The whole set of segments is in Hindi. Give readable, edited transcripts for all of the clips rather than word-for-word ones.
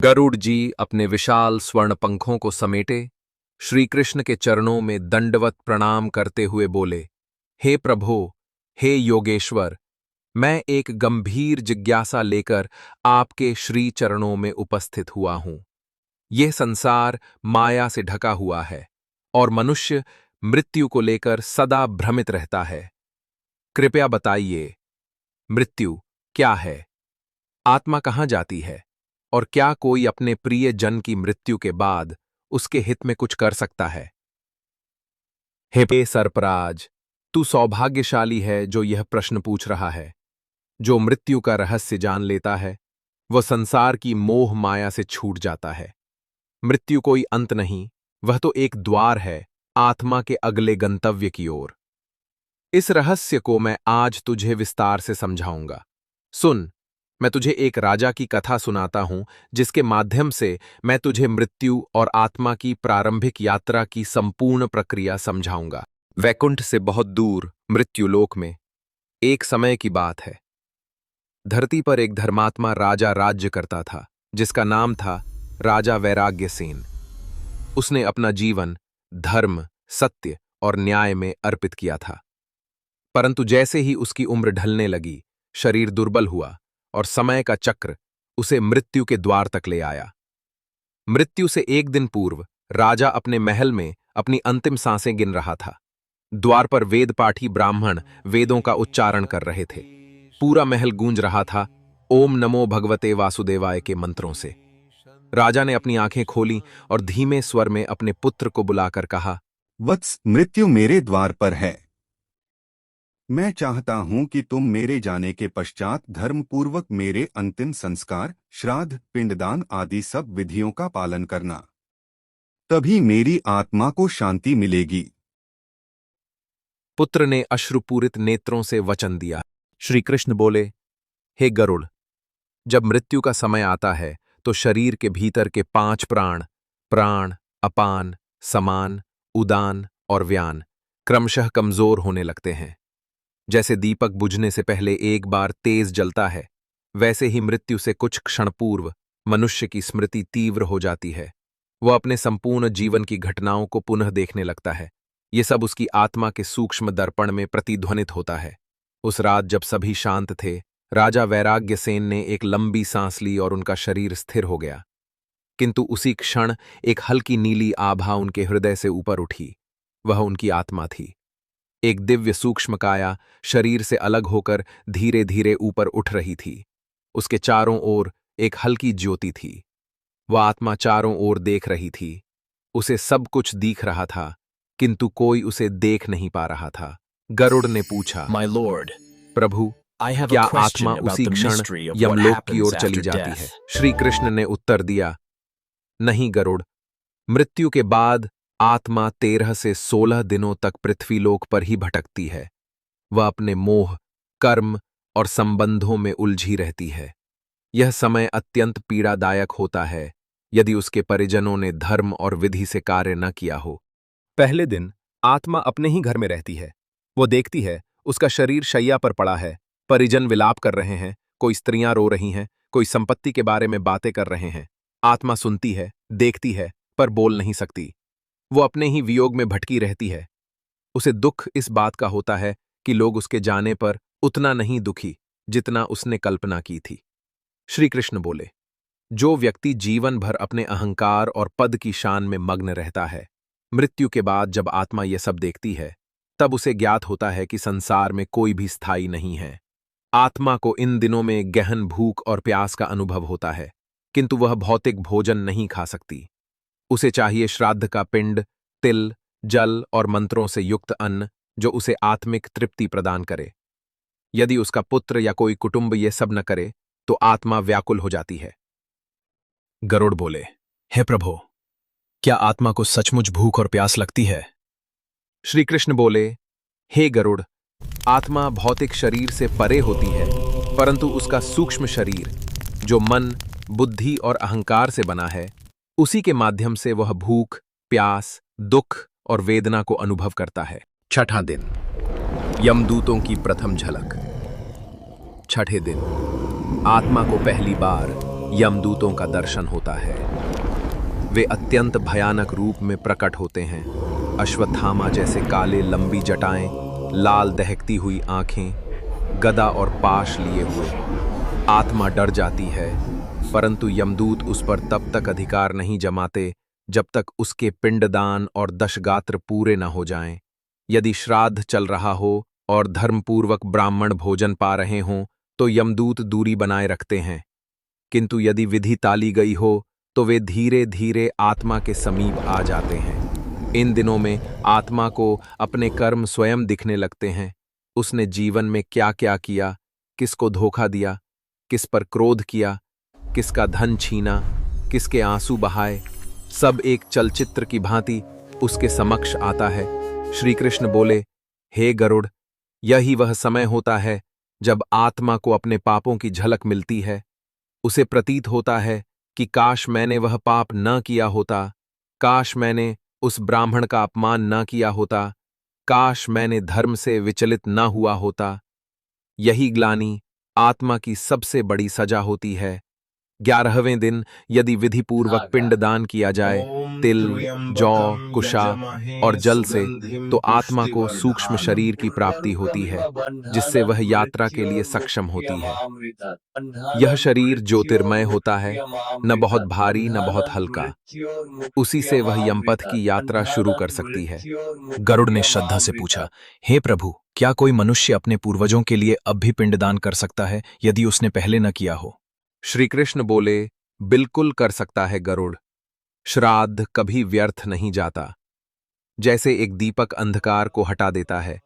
गरुड़ जी अपने विशाल स्वर्ण पंखों को समेटे श्री कृष्ण के चरणों में दंडवत प्रणाम करते हुए बोले, हे प्रभो, हे योगेश्वर, मैं एक गंभीर जिज्ञासा लेकर आपके श्री चरणों में उपस्थित हुआ हूं। यह संसार माया से ढका हुआ है और मनुष्य मृत्यु को लेकर सदा भ्रमित रहता है। कृपया बताइए, मृत्यु क्या है? आत्मा कहाँ जाती है? और क्या कोई अपने प्रिय जन की मृत्यु के बाद उसके हित में कुछ कर सकता है? हे सर्पराज, तू सौभाग्यशाली है जो यह प्रश्न पूछ रहा है। जो मृत्यु का रहस्य जान लेता है वह संसार की मोह माया से छूट जाता है। मृत्यु कोई अंत नहीं, वह तो एक द्वार है आत्मा के अगले गंतव्य की ओर। इस रहस्य को मैं आज तुझे विस्तार से समझाऊंगा। सुन, मैं तुझे एक राजा की कथा सुनाता हूं जिसके माध्यम से मैं तुझे मृत्यु और आत्मा की प्रारंभिक यात्रा की संपूर्ण प्रक्रिया समझाऊंगा। वैकुंठ से बहुत दूर मृत्युलोक में एक समय की बात है। धरती पर एक धर्मात्मा राजा राज्य करता था जिसका नाम था राजा वैराग्यसेन। उसने अपना जीवन धर्म, सत्य और न्याय में अर्पित किया था। परंतु जैसे ही उसकी उम्र ढलने लगी, शरीर दुर्बल हुआ और समय का चक्र उसे मृत्यु के द्वार तक ले आया। मृत्यु से एक दिन पूर्व राजा अपने महल में अपनी अंतिम सांसें गिन रहा था। द्वार पर वेदपाठी ब्राह्मण वेदों का उच्चारण कर रहे थे। पूरा महल गूंज रहा था ओम नमो भगवते वासुदेवाय के मंत्रों से। राजा ने अपनी आंखें खोली और धीमे स्वर में अपने पुत्र को बुलाकर कहा, वत्स, मृत्यु मेरे द्वार पर है। मैं चाहता हूं कि तुम मेरे जाने के पश्चात धर्मपूर्वक मेरे अंतिम संस्कार, श्राद्ध, पिंडदान आदि सब विधियों का पालन करना। तभी मेरी आत्मा को शांति मिलेगी। पुत्र ने अश्रुपूरित नेत्रों से वचन दिया। श्री कृष्ण बोले, हे गरुड़, जब मृत्यु का समय आता है तो शरीर के भीतर के 5 प्राण, प्राण, अपान, समान, उदान और व्यान क्रमशः कमजोर होने लगते हैं। जैसे दीपक बुझने से पहले एक बार तेज जलता है, वैसे ही मृत्यु से कुछ क्षण पूर्व मनुष्य की स्मृति तीव्र हो जाती है। वह अपने संपूर्ण जीवन की घटनाओं को पुनः देखने लगता है। ये सब उसकी आत्मा के सूक्ष्म दर्पण में प्रतिध्वनित होता है। उस रात जब सभी शांत थे, राजा वैराग्यसेन ने एक लंबी सांस ली और उनका शरीर स्थिर हो गया। किंतु उसी क्षण एक हल्की नीली आभा उनके हृदय से ऊपर उठी। वह उनकी आत्मा थी। एक दिव्य सूक्ष्म काया शरीर से अलग होकर धीरे धीरे ऊपर उठ रही थी। उसके चारों ओर एक हल्की ज्योति थी। वह आत्मा चारों ओर देख रही थी। उसे सब कुछ दिख रहा था, किंतु कोई उसे देख नहीं पा रहा था। गरुड़ ने पूछा, My lord, Prabhu, I have क्या a question आत्मा about उसी the क्षण mystery of what यमलोक की happens ओर चली after जाती death. है? श्री कृष्ण ने उत्तर दिया, नहीं गरुड़, मृत्यु के बाद आत्मा 13 से 16 दिनों तक पृथ्वीलोक पर ही भटकती है। वह अपने मोह, कर्म और संबंधों में उलझी रहती है। यह समय अत्यंत पीड़ादायक होता है यदि उसके परिजनों ने धर्म और विधि से कार्य न किया हो। पहले दिन आत्मा अपने ही घर में रहती है। वो देखती है उसका शरीर शैया पर पड़ा है, परिजन विलाप कर रहे हैं, कोई स्त्रियां रो रही हैं, कोई संपत्ति के बारे में बातें कर रहे हैं। आत्मा सुनती है, देखती है, पर बोल नहीं सकती। वो अपने ही वियोग में भटकी रहती है। उसे दुख इस बात का होता है कि लोग उसके जाने पर उतना नहीं दुखी जितना उसने कल्पना की थी। श्री कृष्ण बोले, जो व्यक्ति जीवन भर अपने अहंकार और पद की शान में मग्न रहता है, मृत्यु के बाद जब आत्मा ये सब देखती है, तब उसे ज्ञात होता है कि संसार में कोई भी स्थायी नहीं है। आत्मा को इन दिनों में गहन भूख और प्यास का अनुभव होता है, किंतु वह भौतिक भोजन नहीं खा सकती। उसे चाहिए श्राद्ध का पिंड, तिल, जल और मंत्रों से युक्त अन्न जो उसे आत्मिक तृप्ति प्रदान करे। यदि उसका पुत्र या कोई कुटुंब ये सब न करे तो आत्मा व्याकुल हो जाती है। गरुड़ बोले, हे प्रभु, क्या आत्मा को सचमुच भूख और प्यास लगती है? श्री कृष्ण बोले, हे गरुड़, आत्मा भौतिक शरीर से परे होती है, परंतु उसका सूक्ष्म शरीर जो मन, बुद्धि और अहंकार से बना है, उसी के माध्यम से वह भूख, प्यास, दुख और वेदना को अनुभव करता है। छठा दिन, यमदूतों की प्रथम झलक। छठे दिन आत्मा को पहली बार यमदूतों का दर्शन होता है। वे अत्यंत भयानक रूप में प्रकट होते हैं। अश्वत्थामा जैसे काले लंबी जटाएं, लाल दहकती हुई आंखें, गदा और पाश लिए हुए। आत्मा डर जाती है, परंतु यमदूत उस पर तब तक अधिकार नहीं जमाते जब तक उसके पिंडदान और दशगात्र पूरे न हो जाएं। यदि श्राद्ध चल रहा हो और धर्मपूर्वक ब्राह्मण भोजन पा रहे हों तो यमदूत दूरी बनाए रखते हैं, किंतु यदि विधि टाली गई हो तो वे धीरे धीरे आत्मा के समीप आ जाते हैं। इन दिनों में आत्मा को अपने कर्म स्वयं दिखने लगते हैं। उसने जीवन में क्या क्या किया, किसको धोखा दिया, किस पर क्रोध किया, किसका धन छीना, किसके आंसू बहाए, सब एक चलचित्र की भांति उसके समक्ष आता है। श्री कृष्ण बोले, हे गरुड़, यही वह समय होता है जब आत्मा को अपने पापों की झलक मिलती है। उसे प्रतीत होता है कि काश मैंने वह पाप न किया होता, काश मैंने उस ब्राह्मण का अपमान न किया होता, काश मैंने धर्म से विचलित न हुआ होता। यही ग्लानि आत्मा की सबसे बड़ी सजा होती है। 11वें दिन यदि विधिपूर्वक पिंडदान किया जाए, तिल, जौ, कुशा और जल से, तो आत्मा को सूक्ष्म शरीर की प्राप्ति होती है, जिससे वह यात्रा के लिए सक्षम होती है। यह शरीर ज्योतिर्मय होता है, न बहुत भारी न बहुत हल्का। उसी से वह यमपथ की यात्रा शुरू कर सकती है। गरुड़ ने श्रद्धा से पूछा, हे प्रभु, क्या कोई मनुष्य अपने पूर्वजों के लिए अब भी पिंडदान कर सकता है यदि उसने पहले न किया हो? श्री कृष्ण बोले, बिल्कुल कर सकता है गरुड़। श्राद्ध कभी व्यर्थ नहीं जाता। जैसे एक दीपक अंधकार को हटा देता है,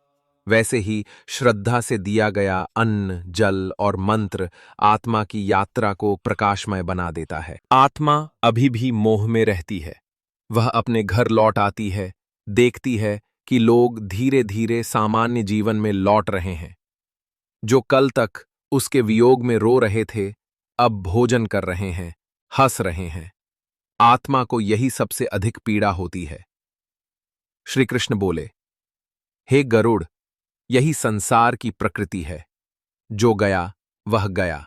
वैसे ही श्रद्धा से दिया गया अन्न, जल और मंत्र आत्मा की यात्रा को प्रकाशमय बना देता है। आत्मा अभी भी मोह में रहती है। वह अपने घर लौट आती है, देखती है कि लोग धीरे धीरे सामान्य जीवन में लौट रहे हैं। जो कल तक उसके वियोग में रो रहे थे, अब भोजन कर रहे हैं, हंस रहे हैं। आत्मा को यही सबसे अधिक पीड़ा होती है। श्री कृष्ण बोले, हे गरुड़, यही संसार की प्रकृति है। जो गया वह गया,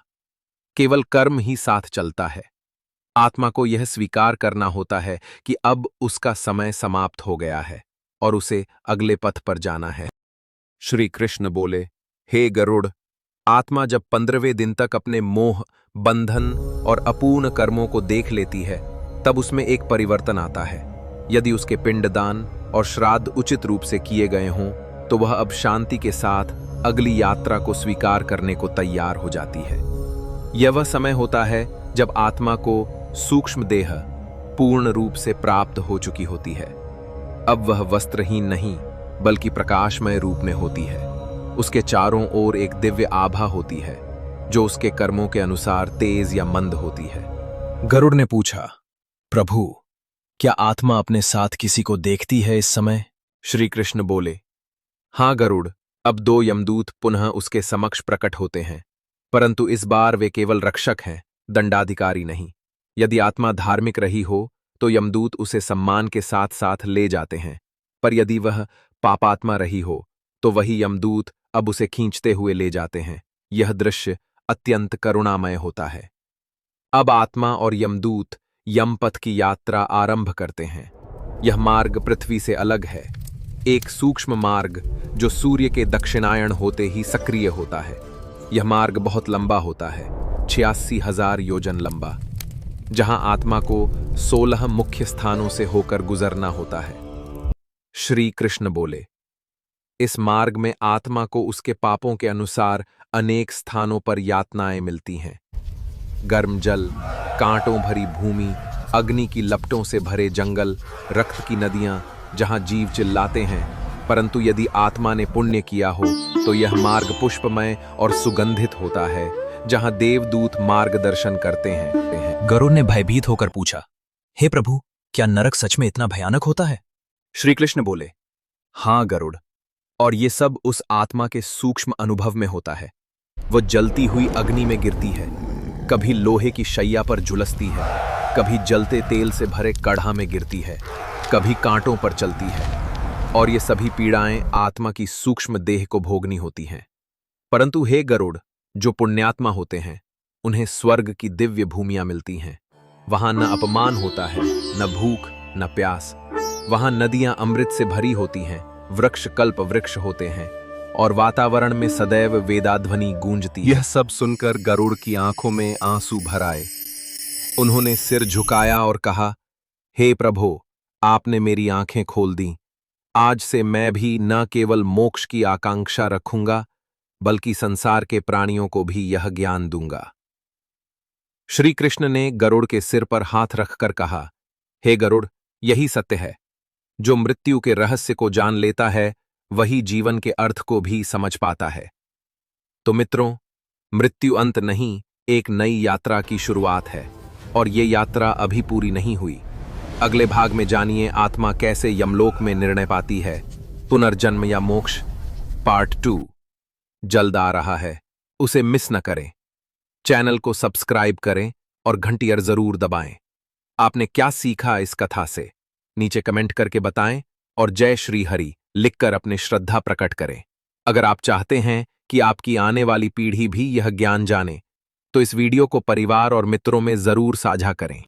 केवल कर्म ही साथ चलता है। आत्मा को यह स्वीकार करना होता है कि अब उसका समय समाप्त हो गया है और उसे अगले पथ पर जाना है। श्री कृष्ण बोले, हे गरुड़, आत्मा जब 15वें दिन तक अपने मोह, बंधन और अपूर्ण कर्मों को देख लेती है, तब उसमें एक परिवर्तन आता है। यदि उसके पिंडदान और श्राद्ध उचित रूप से किए गए हों, तो वह अब शांति के साथ अगली यात्रा को स्वीकार करने को तैयार हो जाती है। यह वह समय होता है जब आत्मा को सूक्ष्म देह पूर्ण रूप से प्राप्त हो चुकी होती है। अब वह वस्त्रहीन नहीं, बल्कि प्रकाशमय रूप में होती है। उसके चारों ओर एक दिव्य आभा होती है, जो उसके कर्मों के अनुसार तेज या मंद होती है। गरुड़ ने पूछा, प्रभु, क्या आत्मा अपने साथ किसी को देखती है इस समय? श्री कृष्ण बोले, हाँ गरुड़, अब 2 यमदूत पुनः उसके समक्ष प्रकट होते हैं, परंतु इस बार वे केवल रक्षक हैं, दंडाधिकारी नहीं। यदि आत्मा धार्मिक रही हो तो यमदूत उसे सम्मान के साथ साथ ले जाते हैं, पर यदि वह पापात्मा रही हो तो वही यमदूत अब उसे खींचते हुए ले जाते हैं। यह दृश्य अत्यंत करुणामय होता है। अब आत्मा और यमदूत यमपथ की यात्रा आरंभ करते हैं। यह मार्ग पृथ्वी से अलग है, एक सूक्ष्म मार्ग जो सूर्य के दक्षिणायण होते ही सक्रिय होता है। यह मार्ग बहुत लंबा होता है, 86,000 योजन लंबा, जहां आत्मा को 16 मुख्य स्थानों से होकर गुजरना होता है। श्री कृष्ण बोले, इस मार्ग में आत्मा को उसके पापों के अनुसार अनेक स्थानों पर यातनाएं मिलती हैं। गर्म जल, कांटों भरी भूमि, अग्नि की लपटों से भरे जंगल, रक्त की नदियां, जहां जीव चिल्लाते हैं। परंतु यदि आत्मा ने पुण्य किया हो तो यह मार्ग पुष्पमय और सुगंधित होता है, जहां देवदूत मार्गदर्शन करते हैं। गरुड़ ने भयभीत होकर पूछा, हे प्रभु, क्या नरक सच में इतना भयानक होता है? श्री कृष्ण बोले, हाँ गरुड़, और ये सब उस आत्मा के सूक्ष्म अनुभव में होता है। वो जलती हुई अग्नि में गिरती है, कभी लोहे की शैया पर झुलसती है, कभी जलते तेल से भरे कढ़ा में गिरती है, कभी कांटों पर चलती है, और ये सभी पीड़ाएं आत्मा की सूक्ष्म देह को भोगनी होती हैं। परंतु हे गरुड़, जो पुण्यात्मा होते हैं, उन्हें स्वर्ग की दिव्य भूमियां मिलती हैं। वहां न अपमान होता है, न भूख, न प्यास। वहां नदियां अमृत से भरी होती हैं, वृक्ष कल्प वृक्ष होते हैं और वातावरण में सदैव वेदाध्वनि गूंजती है। यह सब सुनकर गरुड़ की आंखों में आंसू भर आए। उन्होंने सिर झुकाया और कहा, हे प्रभो, आपने मेरी आंखें खोल दी। आज से मैं भी न केवल मोक्ष की आकांक्षा रखूंगा, बल्कि संसार के प्राणियों को भी यह ज्ञान दूंगा। श्री कृष्ण ने गरुड़ के सिर पर हाथ रखकर कहा, हे गरुड़, यही सत्य है। जो मृत्यु के रहस्य को जान लेता है, वही जीवन के अर्थ को भी समझ पाता है। तो मित्रों, मृत्यु अंत नहीं, एक नई यात्रा की शुरुआत है, और ये यात्रा अभी पूरी नहीं हुई। अगले भाग में जानिए आत्मा कैसे यमलोक में निर्णय पाती है। पुनर्जन्म या मोक्ष पार्ट 2 जल्द आ रहा है, उसे मिस न करें। चैनल को सब्सक्राइब करें और घंटियार जरूर दबाएं। आपने क्या सीखा इस कथा से? नीचे कमेंट करके बताएं और जय श्री हरि लिखकर अपनी श्रद्धा प्रकट करें। अगर आप चाहते हैं कि आपकी आने वाली पीढ़ी भी यह ज्ञान जाने, तो इस वीडियो को परिवार और मित्रों में जरूर साझा करें।